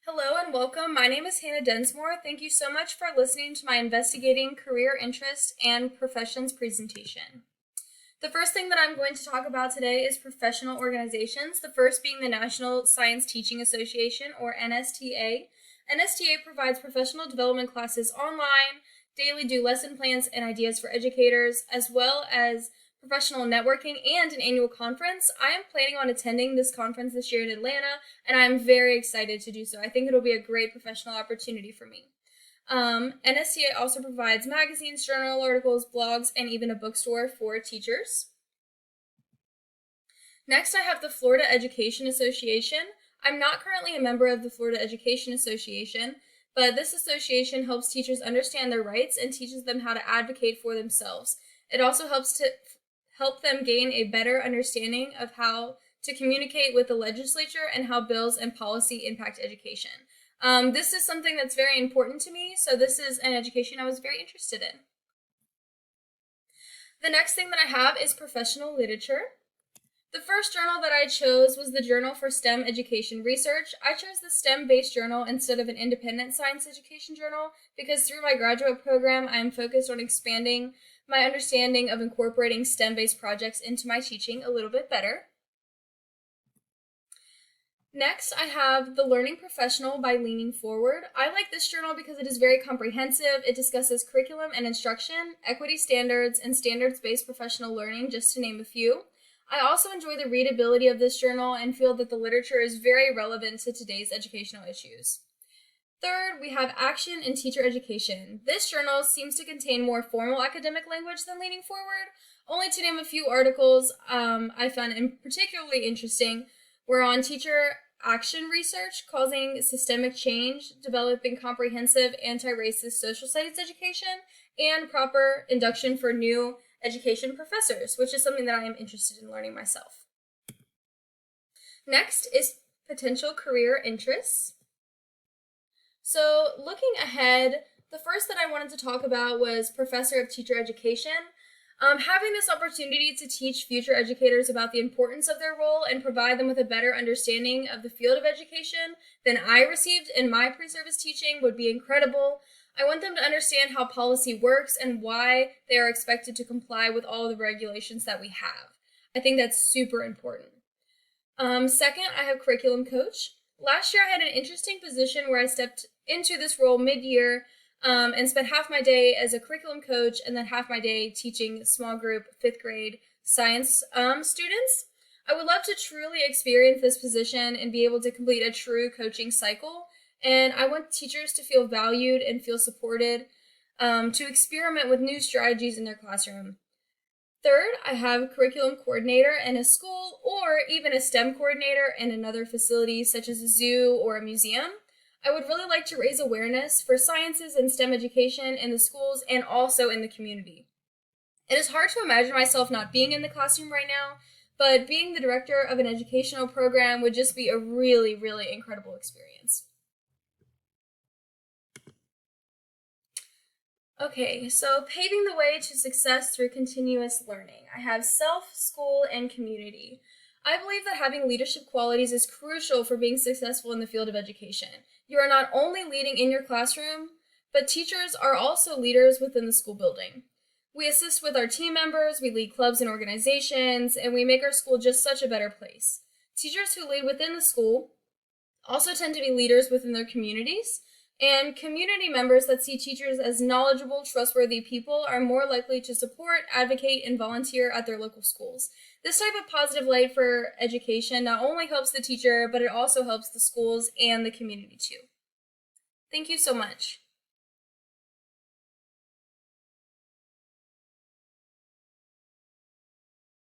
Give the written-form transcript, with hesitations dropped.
Hello and welcome. My name is Hannah Densmore. Thank you so much for listening to my Investigating Career Interest and Professions presentation. The first thing that I'm going to talk about today is professional organizations, the first being the National Science Teaching Association, or NSTA. NSTA provides professional development classes online, daily do lesson plans and ideas for educators, as well as professional networking and an annual conference. I am planning on attending this conference this year in Atlanta, and I'm very excited to do so. I think it'll be a great professional opportunity for me. NSTA also provides magazines, journal articles, blogs, and even a bookstore for teachers. Next, I have the Florida Education Association. I'm not currently a member of the Florida Education Association, but this association helps teachers understand their rights and teaches them how to advocate for themselves. It also helps to help them gain a better understanding of how to communicate with the legislature and how bills and policy impact education. This is something that's very important to me, so this is an education I was very interested in. The next thing that I have is professional literature. The first journal that I chose was the Journal for STEM Education Research. I chose the STEM-based journal instead of an independent science education journal because through my graduate program, I am focused on expanding my understanding of incorporating STEM-based projects into my teaching a little bit better. Next, I have The Learning Professional by Leaning Forward. I like this journal because it is very comprehensive. It discusses curriculum and instruction, equity standards, and standards-based professional learning, just to name a few. I also enjoy the readability of this journal and feel that the literature is very relevant to today's educational issues. Third, we have Action in Teacher Education. This journal seems to contain more formal academic language than Leaning Forward. Only to name a few articles I found particularly interesting were on teacher action research, causing systemic change, developing comprehensive anti-racist social studies education, and proper induction for new education professors, which is something that I am interested in learning myself. Next is potential career interests. So looking ahead, the first that I wanted to talk about was Professor of Teacher Education. Having this opportunity to teach future educators about the importance of their role and provide them with a better understanding of the field of education than I received in my pre-service teaching would be incredible. I want them to understand how policy works and why they are expected to comply with all of the regulations that we have. I think that's super important. Second, I have curriculum coach. Last year I had an interesting position where I stepped into this role mid-year and spent half my day as a curriculum coach and then half my day teaching small group 5th grade science students. I would love to truly experience this position and be able to complete a true coaching cycle. And I want teachers to feel valued and feel supported to experiment with new strategies in their classroom. Third, I have a curriculum coordinator in a school or even a STEM coordinator in another facility such as a zoo or a museum. I would really like to raise awareness for sciences and STEM education in the schools and also in the community. It is hard to imagine myself not being in the classroom right now, but being the director of an educational program would just be a really, really incredible experience. Okay, so paving the way to success through continuous learning. I have self, school, and community. I believe that having leadership qualities is crucial for being successful in the field of education. You are not only leading in your classroom, but teachers are also leaders within the school building. We assist with our team members, we lead clubs and organizations, and we make our school just such a better place. Teachers who lead within the school also tend to be leaders within their communities, and community members that see teachers as knowledgeable, trustworthy people are more likely to support, advocate, and volunteer at their local schools. This type of positive light for education not only helps the teacher, but it also helps the schools and the community too. Thank you so much.